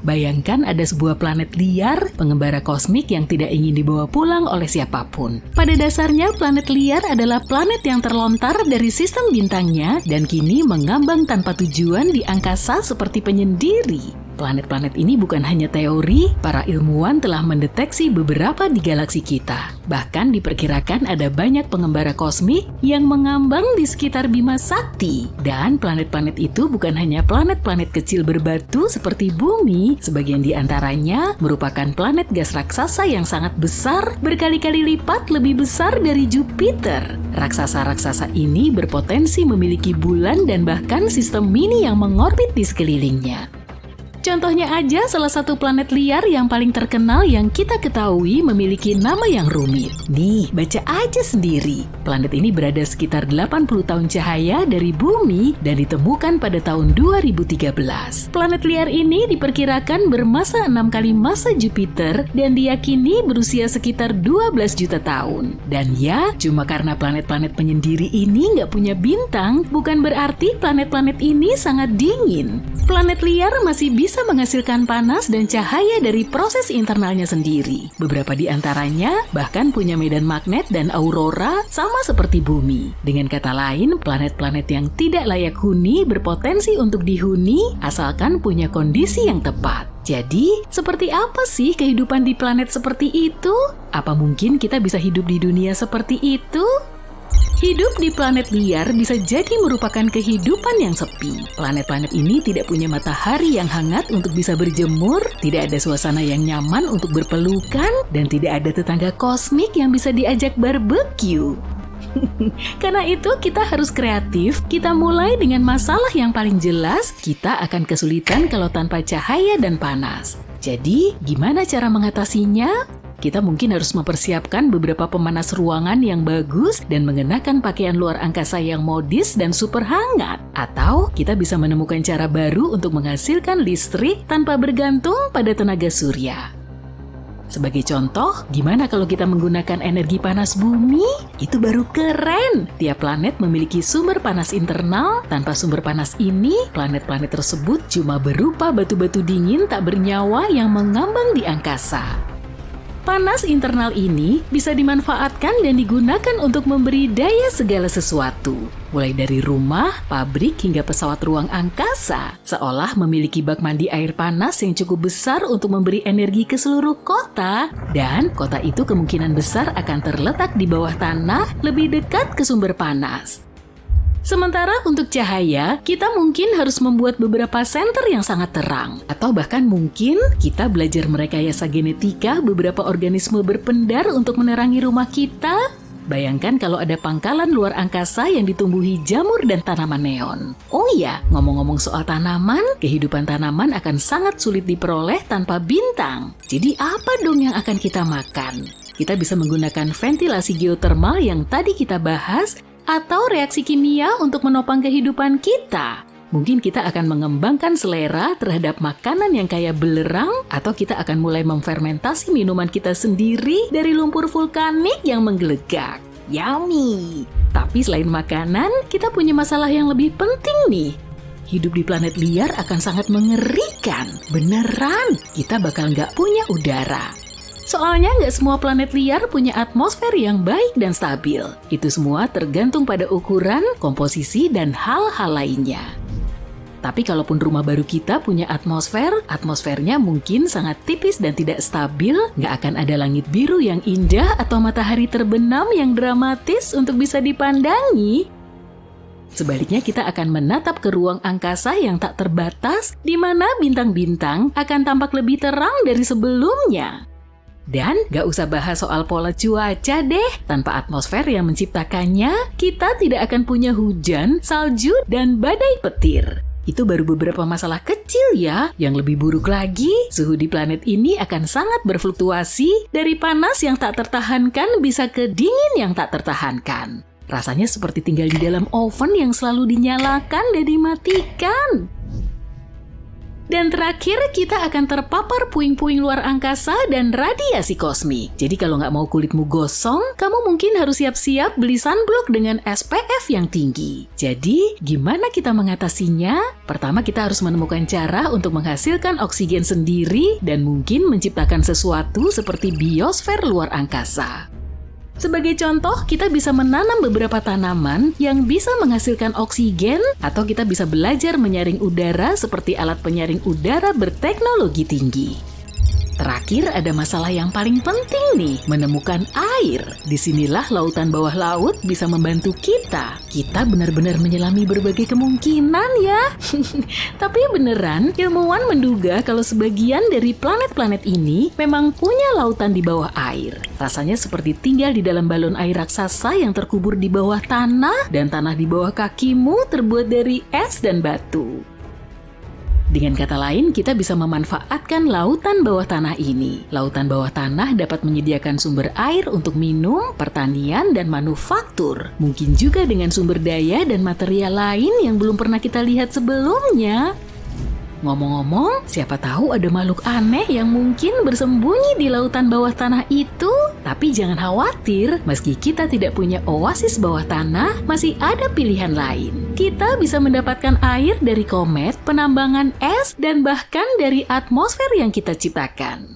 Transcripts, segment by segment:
Bayangkan ada sebuah planet liar, pengembara kosmik yang tidak ingin dibawa pulang oleh siapapun. Pada dasarnya, planet liar adalah planet yang terlontar dari sistem bintangnya dan kini mengambang tanpa tujuan di angkasa seperti penyendiri. Planet-planet ini bukan hanya teori, para ilmuwan telah mendeteksi beberapa di galaksi kita. Bahkan diperkirakan ada banyak pengembara kosmik yang mengambang di sekitar Bima Sakti. Dan planet-planet itu bukan hanya planet-planet kecil berbatu seperti Bumi, sebagian di antaranya merupakan planet gas raksasa yang sangat besar, berkali-kali lipat lebih besar dari Jupiter. Raksasa-raksasa ini berpotensi memiliki bulan dan bahkan sistem mini yang mengorbit di sekelilingnya. Contohnya aja salah satu planet liar yang paling terkenal yang kita ketahui memiliki nama yang rumit. Nih, baca aja sendiri. Planet ini berada sekitar 80 tahun cahaya dari Bumi dan ditemukan pada tahun 2013. Planet liar ini diperkirakan bermassa 6 kali massa Jupiter dan diyakini berusia sekitar 12 juta tahun. Dan ya, cuma karena planet-planet penyendiri ini nggak punya bintang, bukan berarti planet-planet ini sangat dingin. Planet liar masih bisa menghasilkan panas dan cahaya dari proses internalnya sendiri. Beberapa di antaranya bahkan punya medan magnet dan aurora sama seperti Bumi. Dengan kata lain, planet-planet yang tidak layak huni berpotensi untuk dihuni asalkan punya kondisi yang tepat. Jadi, seperti apa sih kehidupan di planet seperti itu? Apa mungkin kita bisa hidup di dunia seperti itu? Hidup di planet liar bisa jadi merupakan kehidupan yang sepi. Planet-planet ini tidak punya matahari yang hangat untuk bisa berjemur, tidak ada suasana yang nyaman untuk berpelukan, dan tidak ada tetangga kosmik yang bisa diajak barbeque. Karena itu kita harus kreatif, kita mulai dengan masalah yang paling jelas, kita akan kesulitan kalau tanpa cahaya dan panas. Jadi, gimana cara mengatasinya? Kita mungkin harus mempersiapkan beberapa pemanas ruangan yang bagus dan mengenakan pakaian luar angkasa yang modis dan super hangat. Atau kita bisa menemukan cara baru untuk menghasilkan listrik tanpa bergantung pada tenaga surya. Sebagai contoh, gimana kalau kita menggunakan energi panas bumi? Itu baru keren! Tiap planet memiliki sumber panas internal. Tanpa sumber panas ini, planet-planet tersebut cuma berupa batu-batu dingin tak bernyawa yang mengambang di angkasa. Panas internal ini bisa dimanfaatkan dan digunakan untuk memberi daya segala sesuatu. Mulai dari rumah, pabrik, hingga pesawat ruang angkasa. Seolah memiliki bak mandi air panas yang cukup besar untuk memberi energi ke seluruh kota. Dan kota itu kemungkinan besar akan terletak di bawah tanah lebih dekat ke sumber panas. Sementara untuk cahaya, kita mungkin harus membuat beberapa senter yang sangat terang. Atau bahkan mungkin kita belajar merekayasa genetika beberapa organisme berpendar untuk menerangi rumah kita. Bayangkan kalau ada pangkalan luar angkasa yang ditumbuhi jamur dan tanaman neon. Oh iya, ngomong-ngomong soal tanaman, kehidupan tanaman akan sangat sulit diperoleh tanpa bintang. Jadi apa dong yang akan kita makan? Kita bisa menggunakan ventilasi geotermal yang tadi kita bahas, atau reaksi kimia untuk menopang kehidupan kita. Mungkin kita akan mengembangkan selera terhadap makanan yang kaya belerang, atau kita akan mulai memfermentasi minuman kita sendiri dari lumpur vulkanik yang menggelegak. Yummy! Tapi selain makanan, kita punya masalah yang lebih penting nih. Hidup di planet liar akan sangat mengerikan. Beneran, kita bakal nggak punya udara. Soalnya nggak semua planet liar punya atmosfer yang baik dan stabil. Itu semua tergantung pada ukuran, komposisi, dan hal-hal lainnya. Tapi kalaupun rumah baru kita punya atmosfernya mungkin sangat tipis dan tidak stabil, nggak akan ada langit biru yang indah atau matahari terbenam yang dramatis untuk bisa dipandangi. Sebaliknya kita akan menatap ke ruang angkasa yang tak terbatas, di mana bintang-bintang akan tampak lebih terang dari sebelumnya. Dan gak usah bahas soal pola cuaca deh. Tanpa atmosfer yang menciptakannya, kita tidak akan punya hujan, salju, dan badai petir. Itu baru beberapa masalah kecil ya. Yang lebih buruk lagi, suhu di planet ini akan sangat berfluktuasi dari panas yang tak tertahankan bisa ke dingin yang tak tertahankan. Rasanya seperti tinggal di dalam oven yang selalu dinyalakan dan dimatikan. Dan terakhir, kita akan terpapar puing-puing luar angkasa dan radiasi kosmik. Jadi kalau nggak mau kulitmu gosong, kamu mungkin harus siap-siap beli sunblock dengan SPF yang tinggi. Jadi, gimana kita mengatasinya? Pertama, kita harus menemukan cara untuk menghasilkan oksigen sendiri dan mungkin menciptakan sesuatu seperti biosfer luar angkasa. Sebagai contoh, kita bisa menanam beberapa tanaman yang bisa menghasilkan oksigen, atau kita bisa belajar menyaring udara seperti alat penyaring udara berteknologi tinggi. Terakhir, ada masalah yang paling penting nih, menemukan air. Disinilah lautan bawah laut bisa membantu kita. Kita benar-benar menyelami berbagai kemungkinan ya. Tapi beneran, ilmuwan menduga kalau sebagian dari planet-planet ini memang punya lautan di bawah air. Rasanya seperti tinggal di dalam balon air raksasa yang terkubur di bawah tanah, dan tanah di bawah kakimu terbuat dari es dan batu. Dengan kata lain, kita bisa memanfaatkan lautan bawah tanah ini. Lautan bawah tanah dapat menyediakan sumber air untuk minum, pertanian, dan manufaktur. Mungkin juga dengan sumber daya dan material lain yang belum pernah kita lihat sebelumnya. Ngomong-ngomong, siapa tahu ada makhluk aneh yang mungkin bersembunyi di lautan bawah tanah itu. Tapi jangan khawatir, meski kita tidak punya oasis bawah tanah, masih ada pilihan lain. Kita bisa mendapatkan air dari komet, penambangan es, dan bahkan dari atmosfer yang kita ciptakan.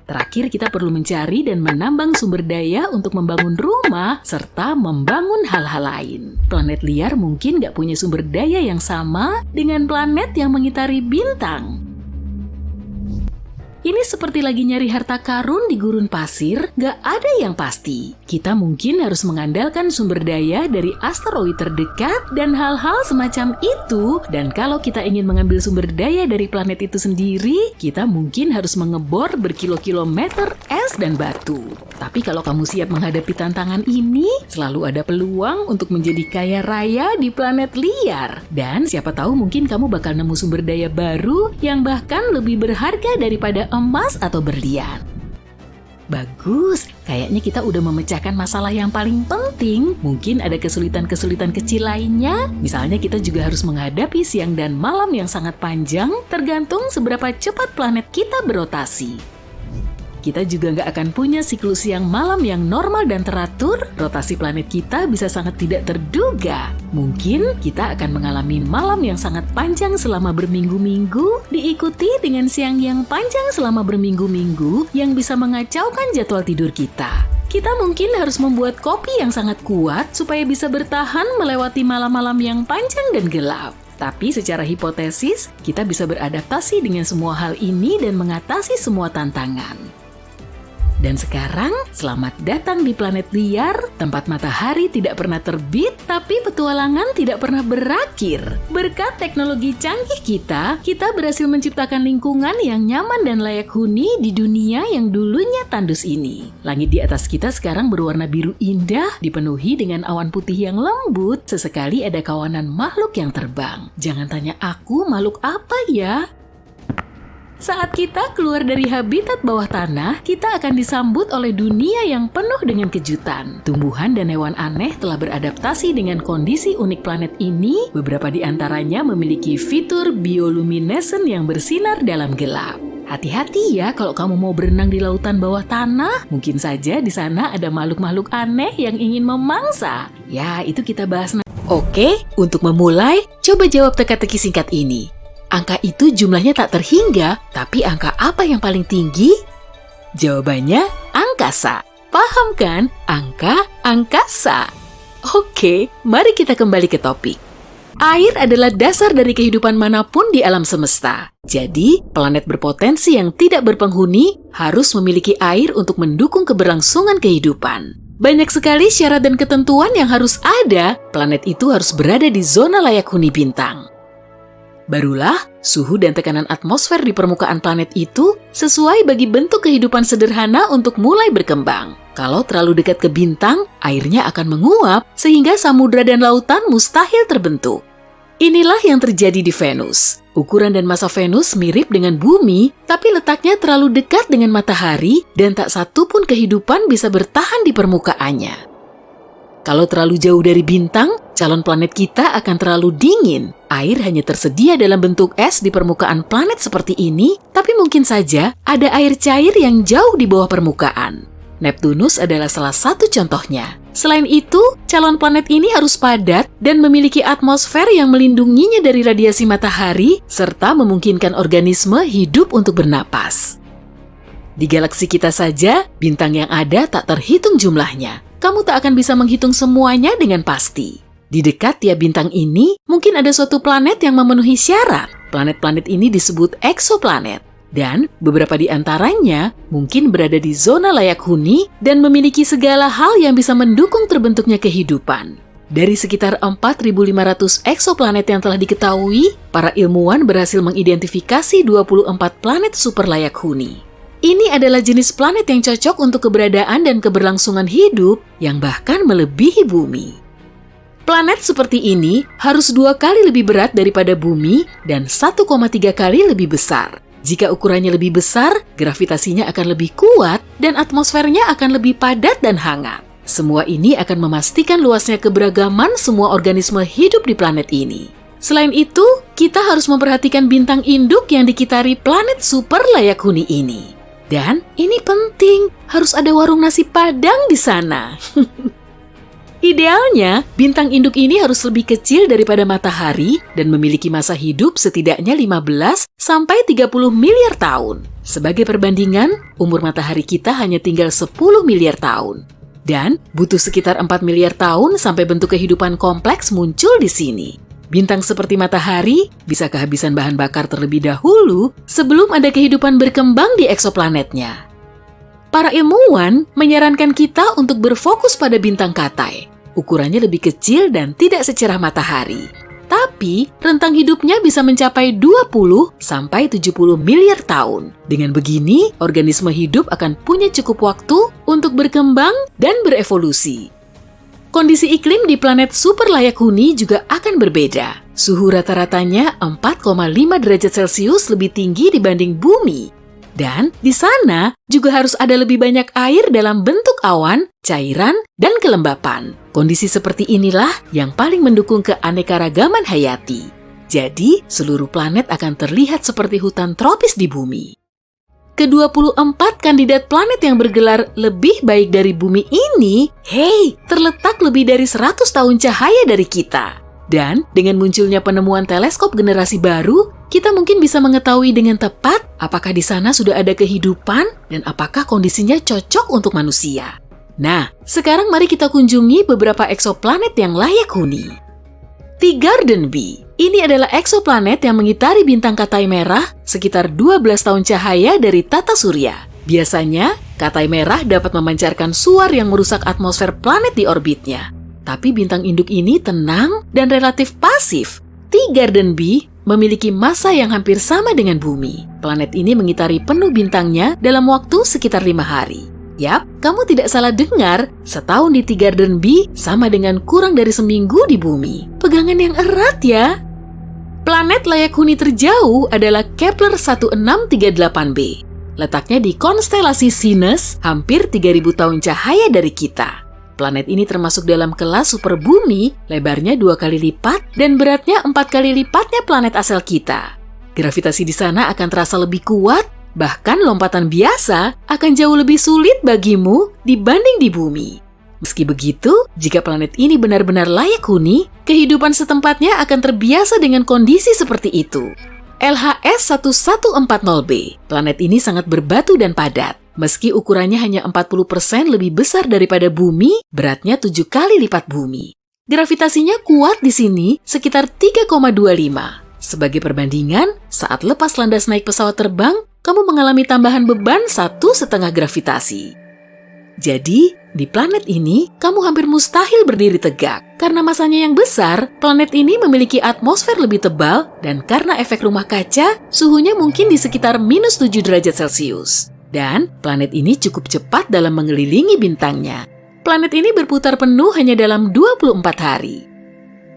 Terakhir, kita perlu mencari dan menambang sumber daya untuk membangun rumah serta membangun hal-hal lain. Planet liar mungkin nggak punya sumber daya yang sama dengan planet yang mengitari bintang. Ini seperti lagi nyari harta karun di gurun pasir, gak ada yang pasti. Kita mungkin harus mengandalkan sumber daya dari asteroid terdekat dan hal-hal semacam itu. Dan kalau kita ingin mengambil sumber daya dari planet itu sendiri, kita mungkin harus mengebor berkilo-kilometer es dan batu. Tapi kalau kamu siap menghadapi tantangan ini, selalu ada peluang untuk menjadi kaya raya di planet liar. Dan siapa tahu mungkin kamu bakal nemu sumber daya baru yang bahkan lebih berharga daripada emas atau berlian. Bagus, kayaknya kita udah memecahkan masalah yang paling penting. Mungkin ada kesulitan-kesulitan kecil lainnya. Misalnya kita juga harus menghadapi siang dan malam yang sangat panjang, tergantung seberapa cepat planet kita berotasi. Kita juga nggak akan punya siklus siang malam yang normal dan teratur. Rotasi planet kita bisa sangat tidak terduga. Mungkin kita akan mengalami malam yang sangat panjang selama berminggu-minggu, diikuti dengan siang yang panjang selama berminggu-minggu yang bisa mengacaukan jadwal tidur kita. Kita mungkin harus membuat kopi yang sangat kuat supaya bisa bertahan melewati malam-malam yang panjang dan gelap. Tapi secara hipotesis, kita bisa beradaptasi dengan semua hal ini dan mengatasi semua tantangan. Dan sekarang, selamat datang di planet liar, tempat matahari tidak pernah terbit, tapi petualangan tidak pernah berakhir. Berkat teknologi canggih kita berhasil menciptakan lingkungan yang nyaman dan layak huni di dunia yang dulunya tandus ini. Langit di atas kita sekarang berwarna biru indah, dipenuhi dengan awan putih yang lembut. Sesekali ada kawanan makhluk yang terbang. Jangan tanya aku makhluk apa ya? Saat kita keluar dari habitat bawah tanah, kita akan disambut oleh dunia yang penuh dengan kejutan. Tumbuhan dan hewan aneh telah beradaptasi dengan kondisi unik planet ini. Beberapa di antaranya memiliki fitur bioluminescent yang bersinar dalam gelap. Hati-hati ya kalau kamu mau berenang di lautan bawah tanah. Mungkin saja di sana ada makhluk-makhluk aneh yang ingin memangsa. Ya, itu kita bahas nanti. Oke, untuk memulai, coba jawab teka-teki singkat ini. Angka itu jumlahnya tak terhingga, tapi angka apa yang paling tinggi? Jawabannya angkasa. Paham kan? Angkasa. Oke, mari kita kembali ke topik. Air adalah dasar dari kehidupan manapun di alam semesta. Jadi, planet berpotensi yang tidak berpenghuni harus memiliki air untuk mendukung keberlangsungan kehidupan. Banyak sekali syarat dan ketentuan yang harus ada. Planet itu harus berada di zona layak huni bintang. Barulah, suhu dan tekanan atmosfer di permukaan planet itu sesuai bagi bentuk kehidupan sederhana untuk mulai berkembang. Kalau terlalu dekat ke bintang, airnya akan menguap sehingga samudra dan lautan mustahil terbentuk. Inilah yang terjadi di Venus. Ukuran dan massa Venus mirip dengan bumi, tapi letaknya terlalu dekat dengan matahari dan tak satu pun kehidupan bisa bertahan di permukaannya. Kalau terlalu jauh dari bintang, calon planet kita akan terlalu dingin. Air hanya tersedia dalam bentuk es di permukaan planet seperti ini, tapi mungkin saja ada air cair yang jauh di bawah permukaan. Neptunus adalah salah satu contohnya. Selain itu, calon planet ini harus padat dan memiliki atmosfer yang melindunginya dari radiasi matahari, serta memungkinkan organisme hidup untuk bernapas. Di galaksi kita saja, bintang yang ada tak terhitung jumlahnya. Kamu tak akan bisa menghitung semuanya dengan pasti. Di dekat tiap bintang ini, mungkin ada suatu planet yang memenuhi syarat. Planet-planet ini disebut eksoplanet. Dan beberapa di antaranya mungkin berada di zona layak huni dan memiliki segala hal yang bisa mendukung terbentuknya kehidupan. Dari sekitar 4.500 eksoplanet yang telah diketahui, para ilmuwan berhasil mengidentifikasi 24 planet super layak huni. Ini adalah jenis planet yang cocok untuk keberadaan dan keberlangsungan hidup yang bahkan melebihi bumi. Planet seperti ini harus 2 kali lebih berat daripada bumi dan 1,3 kali lebih besar. Jika ukurannya lebih besar, gravitasinya akan lebih kuat dan atmosfernya akan lebih padat dan hangat. Semua ini akan memastikan luasnya keberagaman semua organisme hidup di planet ini. Selain itu, kita harus memperhatikan bintang induk yang dikitari planet super layak huni ini. Dan ini penting, harus ada warung nasi Padang di sana. Idealnya, bintang induk ini harus lebih kecil daripada matahari dan memiliki masa hidup setidaknya 15 sampai 30 miliar tahun. Sebagai perbandingan, umur matahari kita hanya tinggal 10 miliar tahun. Dan butuh sekitar 4 miliar tahun sampai bentuk kehidupan kompleks muncul di sini. Bintang seperti matahari bisa kehabisan bahan bakar terlebih dahulu sebelum ada kehidupan berkembang di eksoplanetnya. Para ilmuwan menyarankan kita untuk berfokus pada bintang Katai. Ukurannya lebih kecil dan tidak secerah matahari. Tapi, rentang hidupnya bisa mencapai 20 sampai 70 miliar tahun. Dengan begini, organisme hidup akan punya cukup waktu untuk berkembang dan berevolusi. Kondisi iklim di planet super layak huni juga akan berbeda. Suhu rata-ratanya 4,5 derajat Celcius lebih tinggi dibanding bumi. Dan di sana juga harus ada lebih banyak air dalam bentuk awan, cairan, dan kelembapan. Kondisi seperti inilah yang paling mendukung keanekaragaman hayati. Jadi, seluruh planet akan terlihat seperti hutan tropis di bumi. Ke-24 kandidat planet yang bergelar lebih baik dari bumi ini, terletak lebih dari 100 tahun cahaya dari kita. Dan dengan munculnya penemuan teleskop generasi baru, kita mungkin bisa mengetahui dengan tepat apakah di sana sudah ada kehidupan dan apakah kondisinya cocok untuk manusia. Nah, sekarang mari kita kunjungi beberapa eksoplanet yang layak huni. T-Garden B. Ini adalah eksoplanet yang mengitari bintang Katai merah sekitar 12 tahun cahaya dari tata surya. Biasanya, Katai merah dapat memancarkan suar yang merusak atmosfer planet di orbitnya. Tapi bintang induk ini tenang dan relatif pasif. T-Garden B memiliki massa yang hampir sama dengan bumi. Planet ini mengitari penuh bintangnya dalam waktu sekitar 5 hari. Yap, kamu tidak salah dengar, setahun di T-Garden B sama dengan kurang dari seminggu di bumi. Pegangan yang erat ya. Planet layak huni terjauh adalah Kepler 1638b. Letaknya di konstelasi Sinus, hampir 3000 tahun cahaya dari kita. Planet ini termasuk dalam kelas superbumi, lebarnya 2 kali lipat dan beratnya 4 kali lipatnya planet asal kita. Gravitasi di sana akan terasa lebih kuat, bahkan lompatan biasa akan jauh lebih sulit bagimu dibanding di bumi. Meski begitu, jika planet ini benar-benar layak huni, kehidupan setempatnya akan terbiasa dengan kondisi seperti itu. LHS 1140b, planet ini sangat berbatu dan padat. Meski ukurannya hanya 40% lebih besar daripada bumi, beratnya 7 kali lipat bumi. Gravitasinya kuat di sini sekitar 3,25. Sebagai perbandingan, saat lepas landas naik pesawat terbang, kamu mengalami tambahan beban 1,5 gravitasi. Jadi, di planet ini, kamu hampir mustahil berdiri tegak. Karena masanya yang besar, planet ini memiliki atmosfer lebih tebal, dan karena efek rumah kaca, suhunya mungkin di sekitar -7 derajat Celcius. Dan planet ini cukup cepat dalam mengelilingi bintangnya. Planet ini berputar penuh hanya dalam 24 hari.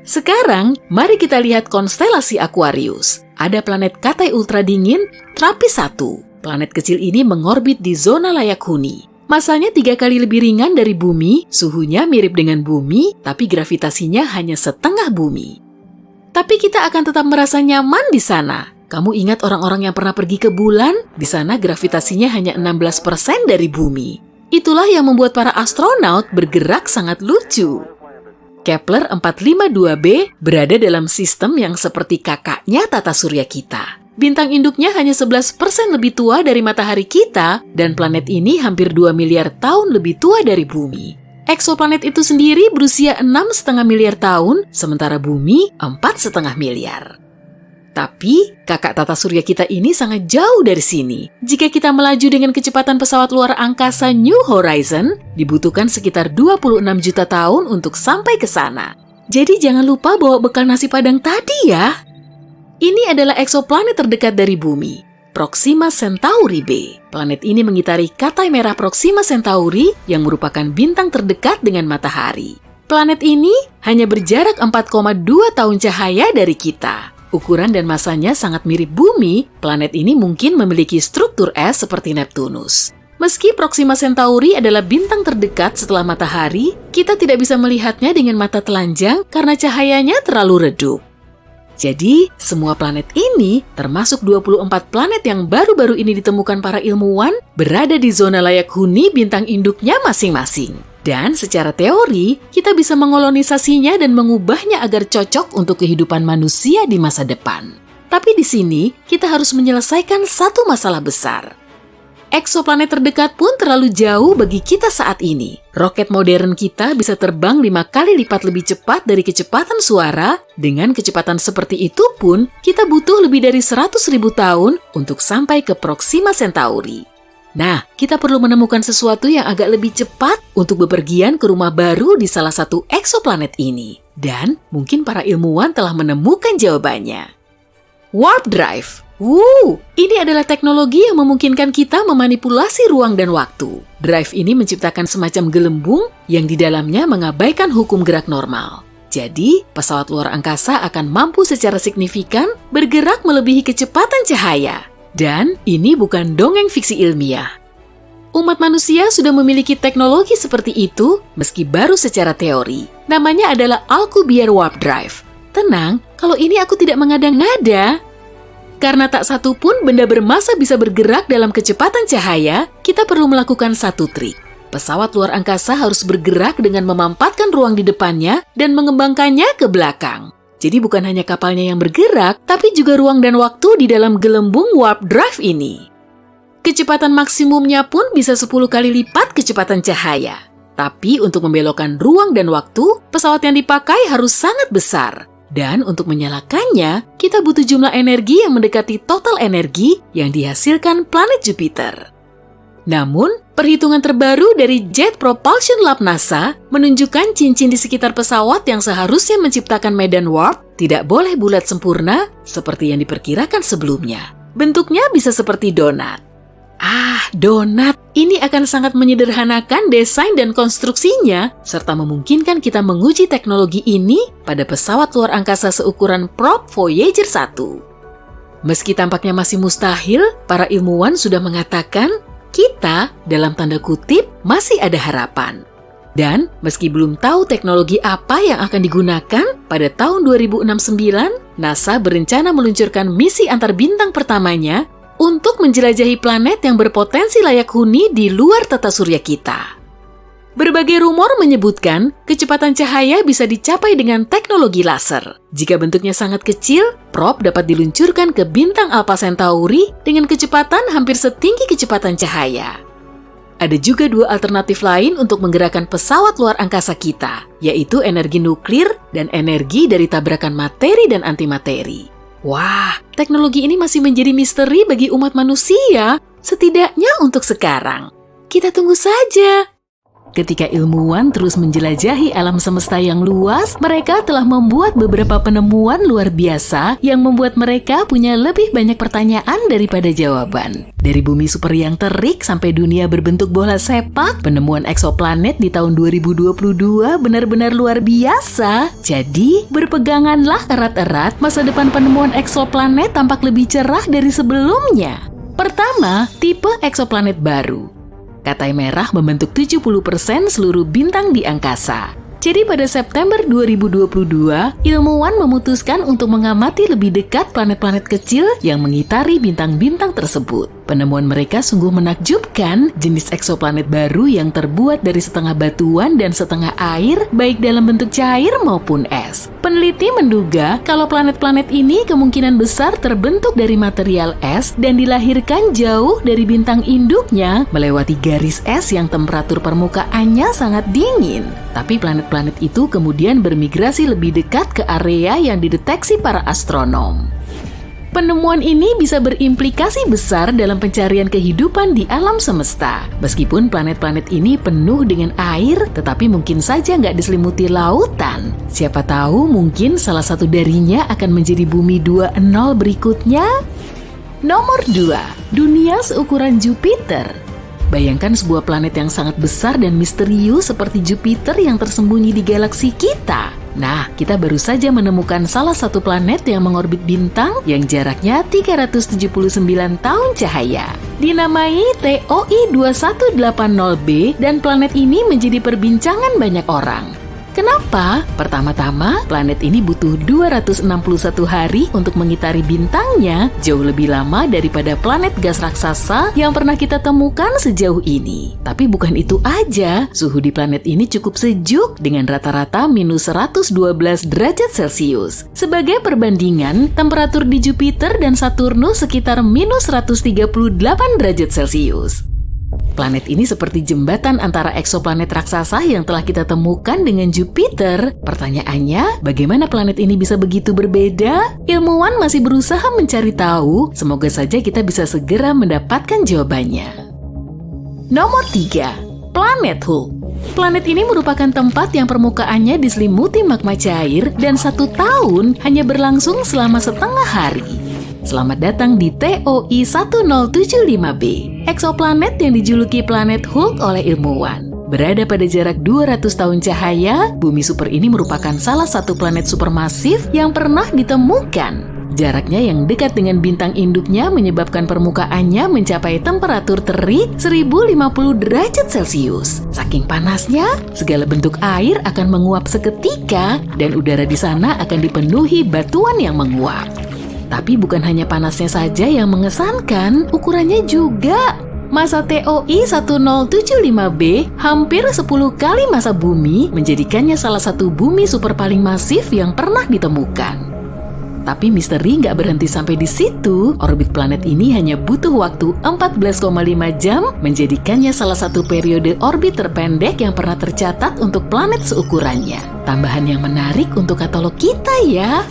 Sekarang, mari kita lihat konstelasi Aquarius. Ada planet Katai ultra dingin, TRAPPIST 1. Planet kecil ini mengorbit di zona layak huni. Masanya 3 kali lebih ringan dari bumi, suhunya mirip dengan bumi, tapi gravitasinya hanya setengah bumi. Tapi kita akan tetap merasa nyaman di sana. Kamu ingat orang-orang yang pernah pergi ke bulan? Di sana gravitasinya hanya 16% dari bumi. Itulah yang membuat para astronot bergerak sangat lucu. Kepler 452b berada dalam sistem yang seperti kakaknya tata surya kita. Bintang induknya hanya 11% lebih tua dari matahari kita, dan planet ini hampir 2 miliar tahun lebih tua dari bumi. Eksoplanet itu sendiri berusia 6,5 miliar tahun, sementara bumi 4,5 miliar. Tapi, kakak tata surya kita ini sangat jauh dari sini. Jika kita melaju dengan kecepatan pesawat luar angkasa New Horizon, dibutuhkan sekitar 26 juta tahun untuk sampai ke sana. Jadi jangan lupa bawa bekal nasi padang tadi ya. Ini adalah eksoplanet terdekat dari bumi, Proxima Centauri B. Planet ini mengitari katai merah Proxima Centauri yang merupakan bintang terdekat dengan matahari. Planet ini hanya berjarak 4,2 tahun cahaya dari kita. Ukuran dan masanya sangat mirip bumi, planet ini mungkin memiliki struktur es seperti Neptunus. Meski Proxima Centauri adalah bintang terdekat setelah matahari, kita tidak bisa melihatnya dengan mata telanjang karena cahayanya terlalu redup. Jadi, semua planet ini, termasuk 24 planet yang baru-baru ini ditemukan para ilmuwan, berada di zona layak huni bintang induknya masing-masing. Dan secara teori, kita bisa mengolonisasinya dan mengubahnya agar cocok untuk kehidupan manusia di masa depan. Tapi di sini, kita harus menyelesaikan satu masalah besar. Eksoplanet terdekat pun terlalu jauh bagi kita saat ini. Roket modern kita bisa terbang 5 kali lipat lebih cepat dari kecepatan suara. Dengan kecepatan seperti itu pun, kita butuh lebih dari 100.000 tahun untuk sampai ke Proxima Centauri. Nah, kita perlu menemukan sesuatu yang agak lebih cepat untuk bepergian ke rumah baru di salah satu eksoplanet ini. Dan mungkin para ilmuwan telah menemukan jawabannya. Warp Drive. Ini adalah teknologi yang memungkinkan kita memanipulasi ruang dan waktu. Drive ini menciptakan semacam gelembung yang di dalamnya mengabaikan hukum gerak normal. Jadi, pesawat luar angkasa akan mampu secara signifikan bergerak melebihi kecepatan cahaya. Dan ini bukan dongeng fiksi ilmiah. Umat manusia sudah memiliki teknologi seperti itu meski baru secara teori. Namanya adalah Alcubierre Warp Drive. Tenang, kalau ini aku tidak mengada-ngada. Karena tak satu pun benda bermassa bisa bergerak dalam kecepatan cahaya, kita perlu melakukan satu trik. Pesawat luar angkasa harus bergerak dengan memampatkan ruang di depannya dan mengembangkannya ke belakang. Jadi bukan hanya kapalnya yang bergerak, tapi juga ruang dan waktu di dalam gelembung warp drive ini. Kecepatan maksimumnya pun bisa 10 kali lipat kecepatan cahaya. Tapi untuk membelokkan ruang dan waktu, pesawat yang dipakai harus sangat besar. Dan untuk menyalakannya, kita butuh jumlah energi yang mendekati total energi yang dihasilkan planet Jupiter. Namun, perhitungan terbaru dari Jet Propulsion Lab NASA menunjukkan cincin di sekitar pesawat yang seharusnya menciptakan medan warp tidak boleh bulat sempurna seperti yang diperkirakan sebelumnya. Bentuknya bisa seperti donat. Donat. Ini akan sangat menyederhanakan desain dan konstruksinya, serta memungkinkan kita menguji teknologi ini pada pesawat luar angkasa seukuran prop Voyager 1. Meski tampaknya masih mustahil, para ilmuwan sudah mengatakan, kita, dalam tanda kutip, masih ada harapan. Dan meski belum tahu teknologi apa yang akan digunakan, pada tahun 2069, NASA berencana meluncurkan misi antar bintang pertamanya untuk menjelajahi planet yang berpotensi layak huni di luar tata surya kita. Berbagai rumor menyebutkan kecepatan cahaya bisa dicapai dengan teknologi laser. Jika bentuknya sangat kecil, prop dapat diluncurkan ke bintang Alpha Centauri dengan kecepatan hampir setinggi kecepatan cahaya. Ada juga 2 alternatif lain untuk menggerakkan pesawat luar angkasa kita, yaitu energi nuklir dan energi dari tabrakan materi dan antimateri. Wah, teknologi ini masih menjadi misteri bagi umat manusia, setidaknya untuk sekarang. Kita tunggu saja. Ketika ilmuwan terus menjelajahi alam semesta yang luas, mereka telah membuat beberapa penemuan luar biasa yang membuat mereka punya lebih banyak pertanyaan daripada jawaban. Dari bumi super yang terik sampai dunia berbentuk bola sepak, penemuan eksoplanet di tahun 2022 benar-benar luar biasa. Jadi, berpeganganlah erat-erat, masa depan penemuan eksoplanet tampak lebih cerah dari sebelumnya. Pertama, tipe eksoplanet baru. Katai merah membentuk 70% seluruh bintang di angkasa. Jadi pada September 2022, ilmuwan memutuskan untuk mengamati lebih dekat planet-planet kecil yang mengitari bintang-bintang tersebut. Penemuan mereka sungguh menakjubkan, jenis eksoplanet baru yang terbuat dari setengah batuan dan setengah air, baik dalam bentuk cair maupun es. Peneliti menduga kalau planet-planet ini kemungkinan besar terbentuk dari material es dan dilahirkan jauh dari bintang induknya melewati garis es yang temperatur permukaannya sangat dingin. Tapi planet-planet itu kemudian bermigrasi lebih dekat ke area yang dideteksi para astronom. Penemuan ini bisa berimplikasi besar dalam pencarian kehidupan di alam semesta. Meskipun planet-planet ini penuh dengan air, tetapi mungkin saja nggak diselimuti lautan. Siapa tahu mungkin salah satu darinya akan menjadi bumi 2.0 berikutnya. Nomor 2, dunia seukuran Jupiter. Bayangkan sebuah planet yang sangat besar dan misterius seperti Jupiter yang tersembunyi di galaksi kita. Nah, kita baru saja menemukan salah satu planet yang mengorbit bintang yang jaraknya 379 tahun cahaya. Dinamai TOI 2180b dan planet ini menjadi perbincangan banyak orang. Kenapa? Pertama-tama, planet ini butuh 261 hari untuk mengitari bintangnya, jauh lebih lama daripada planet gas raksasa yang pernah kita temukan sejauh ini. Tapi bukan itu aja, suhu di planet ini cukup sejuk dengan rata-rata minus 112 derajat Celcius. Sebagai perbandingan, temperatur di Jupiter dan Saturnus sekitar minus 138 derajat Celcius. Planet ini seperti jembatan antara eksoplanet raksasa yang telah kita temukan dengan Jupiter. Pertanyaannya, bagaimana planet ini bisa begitu berbeda? Ilmuwan masih berusaha mencari tahu, semoga saja kita bisa segera mendapatkan jawabannya. Nomor 3, planet Hulk. Planet ini merupakan tempat yang permukaannya diselimuti magma cair dan 1 tahun hanya berlangsung selama setengah hari. Selamat datang di TOI 1075b, eksoplanet yang dijuluki planet Hulk oleh ilmuwan. Berada pada jarak 200 tahun cahaya, bumi super ini merupakan salah satu planet supermasif yang pernah ditemukan. Jaraknya yang dekat dengan bintang induknya menyebabkan permukaannya mencapai temperatur terik 1050 derajat Celcius. Saking panasnya, segala bentuk air akan menguap seketika dan udara di sana akan dipenuhi batuan yang menguap. Tapi bukan hanya panasnya saja yang mengesankan, ukurannya juga. Massa TOI 1075b hampir 10 kali massa bumi, menjadikannya salah satu bumi super paling masif yang pernah ditemukan. Tapi misteri nggak berhenti sampai di situ. Orbit planet ini hanya butuh waktu 14,5 jam, menjadikannya salah satu periode orbit terpendek yang pernah tercatat untuk planet seukurannya. Tambahan yang menarik untuk katalog kita ya.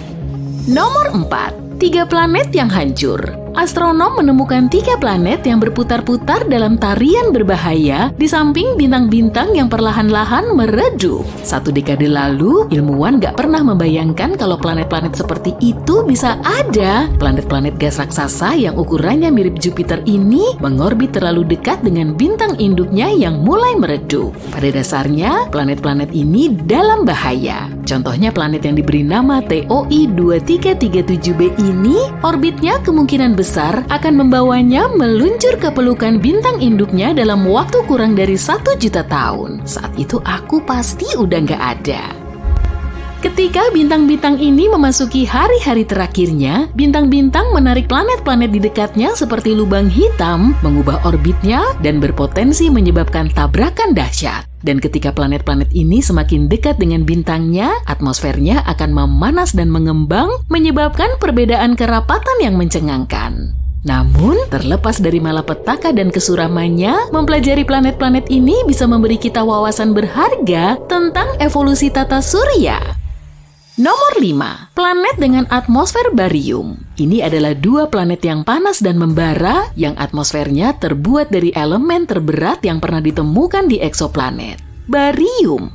Nomor 4. 3 planet yang hancur. Astronom menemukan 3 planet yang berputar-putar dalam tarian berbahaya di samping bintang-bintang yang perlahan-lahan meredup. 1 dekade lalu, ilmuwan gak pernah membayangkan kalau planet-planet seperti itu bisa ada. Planet-planet gas raksasa yang ukurannya mirip Jupiter ini mengorbit terlalu dekat dengan bintang induknya yang mulai meredup. Pada dasarnya, planet-planet ini dalam bahaya. Contohnya planet yang diberi nama TOI 2337b ini, orbitnya kemungkinan besar akan membawanya meluncur ke pelukan bintang induknya dalam waktu kurang dari 1 juta tahun. Saat itu aku pasti udah nggak ada. Ketika bintang-bintang ini memasuki hari-hari terakhirnya, bintang-bintang menarik planet-planet di dekatnya seperti lubang hitam, mengubah orbitnya, dan berpotensi menyebabkan tabrakan dahsyat. Dan ketika planet-planet ini semakin dekat dengan bintangnya, atmosfernya akan memanas dan mengembang, menyebabkan perbedaan kerapatan yang mencengangkan. Namun, terlepas dari malapetaka dan kesuramannya, mempelajari planet-planet ini bisa memberi kita wawasan berharga tentang evolusi tata surya. Nomor 5, planet dengan atmosfer barium. Ini adalah 2 planet yang panas dan membara yang atmosfernya terbuat dari elemen terberat yang pernah ditemukan di eksoplanet, barium.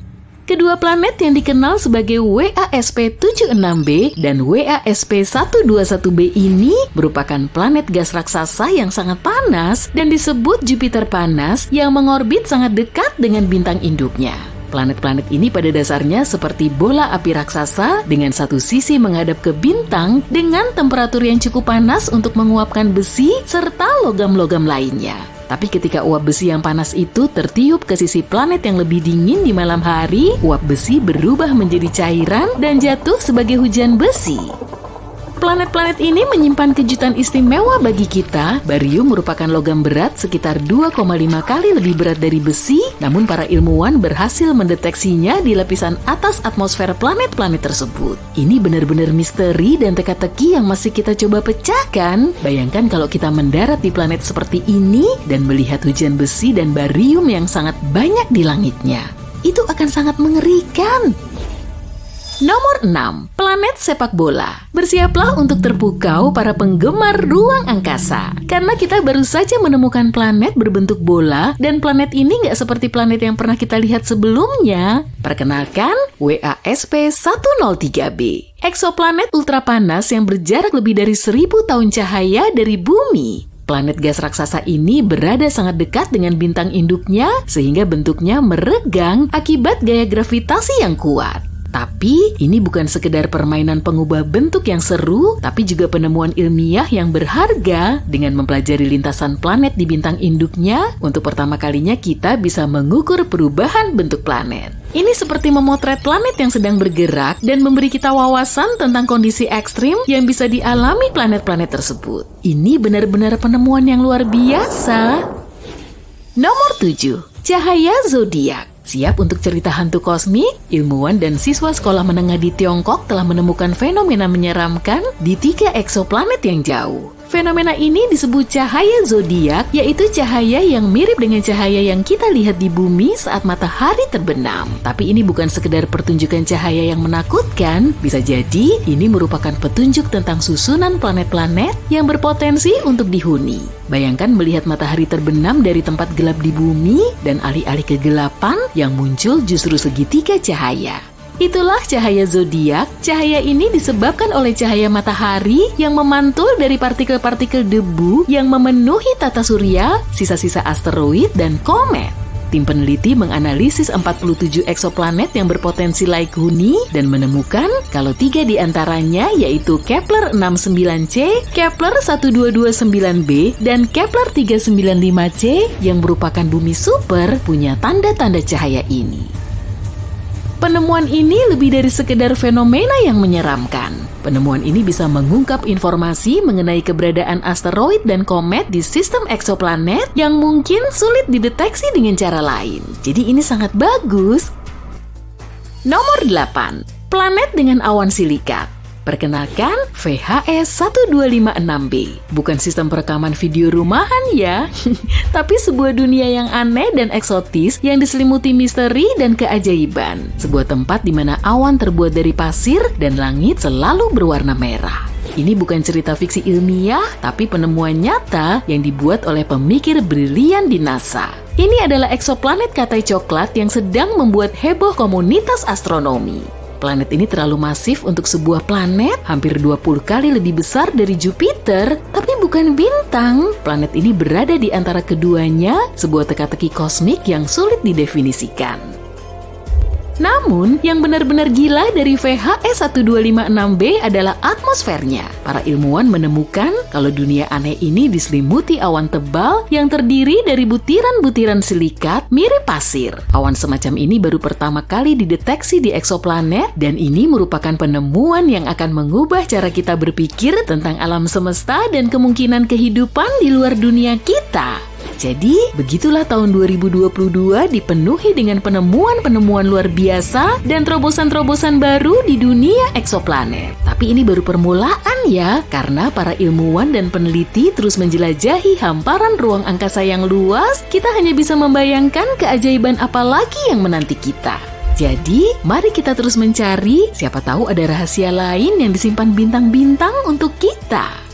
Kedua planet yang dikenal sebagai WASP-76b dan WASP-121b ini merupakan planet gas raksasa yang sangat panas dan disebut Jupiter panas yang mengorbit sangat dekat dengan bintang induknya. Planet-planet ini pada dasarnya seperti bola api raksasa dengan satu sisi menghadap ke bintang dengan temperatur yang cukup panas untuk menguapkan besi serta logam-logam lainnya. Tapi ketika uap besi yang panas itu tertiup ke sisi planet yang lebih dingin di malam hari, uap besi berubah menjadi cairan dan jatuh sebagai hujan besi. Planet-planet ini menyimpan kejutan istimewa bagi kita. Barium merupakan logam berat sekitar 2,5 kali lebih berat dari besi, namun para ilmuwan berhasil mendeteksinya di lapisan atas atmosfer planet-planet tersebut. Ini benar-benar misteri dan teka-teki yang masih kita coba pecahkan. Bayangkan kalau kita mendarat di planet seperti ini dan melihat hujan besi dan barium yang sangat banyak di langitnya. Itu akan sangat mengerikan. Nomor 6. Planet sepak bola. Bersiaplah untuk terpukau para penggemar ruang angkasa. Karena kita baru saja menemukan planet berbentuk bola, dan planet ini nggak seperti planet yang pernah kita lihat sebelumnya. Perkenalkan, WASP-103b. Eksoplanet ultrapanas yang berjarak lebih dari 1000 tahun cahaya dari bumi. Planet gas raksasa ini berada sangat dekat dengan bintang induknya, sehingga bentuknya meregang akibat gaya gravitasi yang kuat. Tapi ini bukan sekedar permainan pengubah bentuk yang seru, tapi juga penemuan ilmiah yang berharga. Dengan mempelajari lintasan planet di bintang induknya, untuk pertama kalinya kita bisa mengukur perubahan bentuk planet. Ini seperti memotret planet yang sedang bergerak dan memberi kita wawasan tentang kondisi ekstrim yang bisa dialami planet-planet tersebut. Ini benar-benar penemuan yang luar biasa. Nomor 7. Cahaya zodiak. Siap untuk cerita hantu kosmik? Ilmuwan dan siswa sekolah menengah di Tiongkok telah menemukan fenomena menyeramkan di 3 eksoplanet yang jauh. Fenomena ini disebut cahaya zodiak, yaitu cahaya yang mirip dengan cahaya yang kita lihat di bumi saat matahari terbenam. Tapi ini bukan sekedar pertunjukan cahaya yang menakutkan, bisa jadi ini merupakan petunjuk tentang susunan planet-planet yang berpotensi untuk dihuni. Bayangkan melihat matahari terbenam dari tempat gelap di bumi dan alih-alih kegelapan yang muncul justru segitiga cahaya. Itulah cahaya zodiak. Cahaya ini disebabkan oleh cahaya matahari yang memantul dari partikel-partikel debu yang memenuhi tata surya, sisa-sisa asteroid, dan komet. Tim peneliti menganalisis 47 eksoplanet yang berpotensi laik huni dan menemukan kalau 3 di antaranya yaitu Kepler 69c, Kepler 1229b, dan Kepler 395c yang merupakan bumi super punya tanda-tanda cahaya ini. Penemuan ini lebih dari sekedar fenomena yang menyeramkan. Penemuan ini bisa mengungkap informasi mengenai keberadaan asteroid dan komet di sistem eksoplanet yang mungkin sulit dideteksi dengan cara lain. Jadi ini sangat bagus. Nomor 8. Planet dengan awan silikat. Perkenalkan, VHS-1256b. Bukan sistem perekaman video rumahan ya, tapi sebuah dunia yang aneh dan eksotis yang diselimuti misteri dan keajaiban. Sebuah tempat di mana awan terbuat dari pasir dan langit selalu berwarna merah. Ini bukan cerita fiksi ilmiah, tapi penemuan nyata yang dibuat oleh pemikir brilian di NASA. Ini adalah eksoplanet katai coklat yang sedang membuat heboh komunitas astronomi. Planet ini terlalu masif untuk sebuah planet, hampir 20 kali lebih besar dari Jupiter, tapi bukan bintang. Planet ini berada di antara keduanya, sebuah teka-teki kosmik yang sulit didefinisikan. Namun, yang benar-benar gila dari VHS-1256b adalah atmosfernya. Para ilmuwan menemukan kalau dunia aneh ini diselimuti awan tebal yang terdiri dari butiran-butiran silikat mirip pasir. Awan semacam ini baru pertama kali dideteksi di eksoplanet, dan ini merupakan penemuan yang akan mengubah cara kita berpikir tentang alam semesta dan kemungkinan kehidupan di luar dunia kita. Jadi, begitulah tahun 2022 dipenuhi dengan penemuan-penemuan luar biasa dan terobosan-terobosan baru di dunia eksoplanet. Tapi ini baru permulaan ya, karena para ilmuwan dan peneliti terus menjelajahi hamparan ruang angkasa yang luas, kita hanya bisa membayangkan keajaiban apa lagi yang menanti kita. Jadi, mari kita terus mencari, siapa tahu ada rahasia lain yang disimpan bintang-bintang untuk kita.